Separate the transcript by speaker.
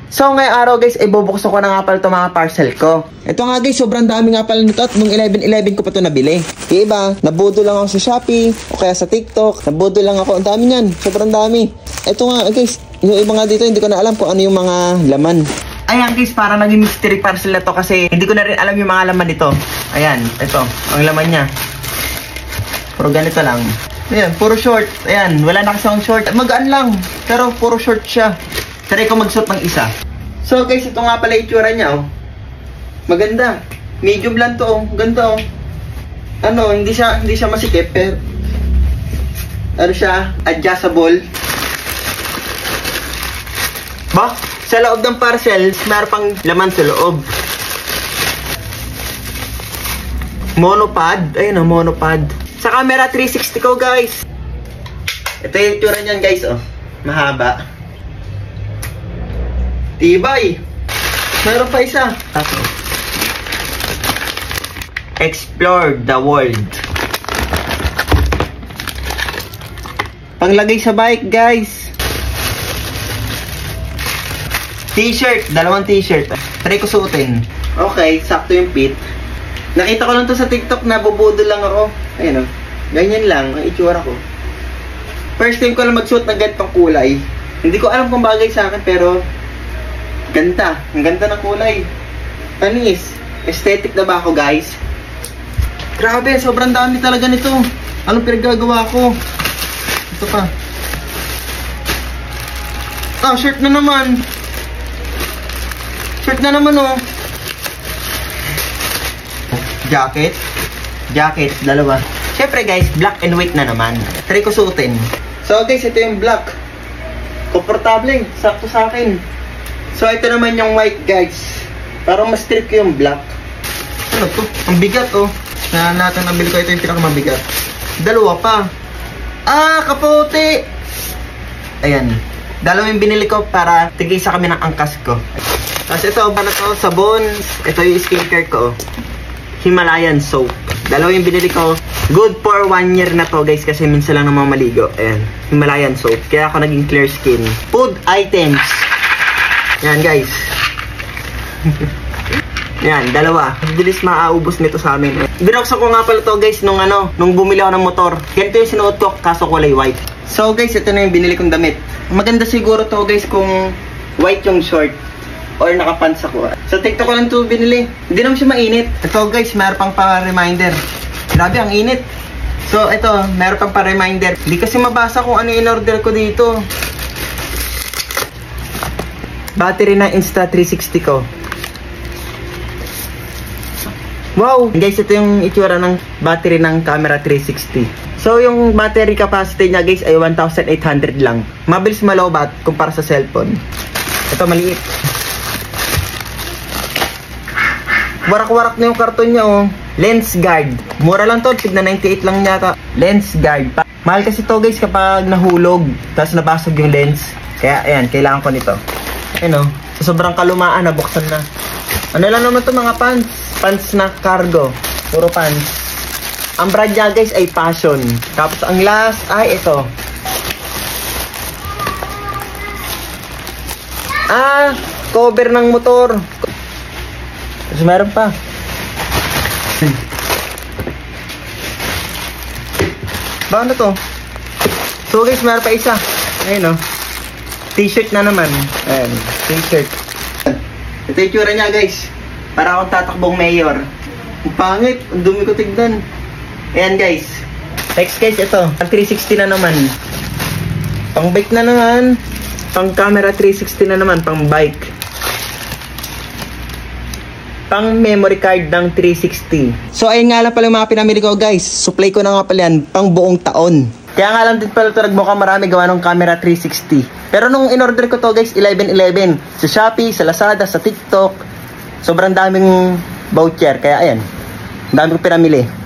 Speaker 1: So ngayong araw guys, ay bubuksan ko na nga pala itong mga parcel ko. Ito nga guys, sobrang dami nga pala nito at nung 11/11 ko pa ito nabili. Yung iba, nabudo lang ako sa Shopee o kaya sa TikTok. Nabudo lang ako. Ang dami niyan, sobrang dami. Ito nga guys, yung iba nga dito hindi ko na alam kung ano yung mga laman. Ayan guys, parang naging mystery parcel na to kasi hindi ko na rin alam yung mga laman nito. Ayan, ito, ang laman niya. Puro ganito lang. Ayan, puro short. Ayan, wala na kasi akong short. Magaan lang, pero puro short siya. Try ko magsuot ng isa. So guys, ito nga pala itsura niya, oh. Maganda. Medium lang to, oh. Ganda, oh. Ano, hindi siya masikip, pero ano siya, adjustable. Ba? Sa loob ng parcels, mayroon pang laman sa loob. Monopod. Ayun, oh, monopod. Sa camera 360 ko, guys. Ito yung itsura niyan, guys, oh. Mahaba. Tibay. Meron pa isa. Explore the world. Panglagay sa bike, guys. T-shirt. Dalawang t-shirt. Try ko suotin. Okay, sakto yung fit. Nakita ko lang to sa TikTok na bubudo lang ako. Ayun, oh. Ganyan lang ang itsura ko. First time ko lang magsuot ng ganitong kulay. Hindi ko alam kung bagay sa akin, pero ganda. Ang ganda ng kulay. Panis. Aesthetic na ba ako, guys? Grabe, sobrang dami talaga nito. Anong pinagagawa ko? Ito pa. Ah, shirt na naman. Shirt na naman, oh. Jacket. Jacket, dalawa. Siyempre, guys, black and white na naman. Try ko suotin. So, guys, ito yung black. Komportable. Sakto sa akin. So, ito naman yung white, guys. Parang mas trip ko yung black. Ano to? Ang bigat, oh. Na natin nabili ko, ito yung pinakamabigat. Dalawa pa. Ah, kapote! Ayan. Dalawa yung binili ko para tigisa kami ng angkas ko. Tapos ito, para to, sabon. Ito yung skincare ko. Himalayan soap. Dalawa yung binili ko. Good for 1 year na to, guys, kasi minsan lang naman maligo. Ayan. Himalayan soap. Kaya ako naging clear skin. Food items. Yan, guys. Yan, dalawa. Bilis maaubos nito sa amin. Binuksan ko nga pala to, guys, nung bumili ako ng motor. Ganito yung sinuot ko, kaso kulay white. So, guys, ito na yung binili kong damit. Maganda siguro to, guys, kung white yung short or nakapants ako. Sa TikTok ko lang to binili. Hindi naman siya mainit. Ito, guys, meron pang pa-reminder. Grabe, ang init. So, ito, meron pang pa-reminder. Hindi kasi mabasa kung ano yung in-order ko dito. Battery na Insta360 ko. Wow! Guys, ito yung itsura ng battery ng camera 360. So, yung battery capacity niya, guys, ay 1,800 lang. Mabilis malobat kumpara sa cellphone. Ito, maliit. Warak-warak na yung karton niya, oh. Lens guard. Mura lang to, tigna 98 lang yata. Lens guard. Mahal kasi to, guys, kapag nahulog, tapos nabasag yung lens. Kaya, ayan, kailangan ko nito. Ayan, oh. Sa sobrang kalumaan, nabuksan na. Ano lang naman to, mga pants. Pants na cargo. Puro pants. Ang brand niya, guys, ay Passion. Tapos, ang last ay ito. Ah, cover ng motor. Tapos meron pa. Ba, ano to? So, guys, meron pa isa. Ayun, oh. T-shirt na naman. Ayan, t-shirt. Ito yung tsura niya, guys. Para akong tatakbong mayor. Ang pangit. Ang dumi ko tignan. Ayan, guys. Next, guys, ito. Ang 360 na naman. Pang bike na naman. Pang camera 360 na naman. Pang bike. Pang memory card ng 360. So, ayun nga lang pala yung mga pinamili ko, guys. Supply ko na nga pala yan. Pang buong taon. Kaya nga lang din pala ito nagmukhang marami gawa ng camera 360. Pero nung in-order ko to, guys, 11/11. Sa Shopee, sa Lazada, sa TikTok. Sobrang daming voucher. Kaya ayan. Dami ko pinamili.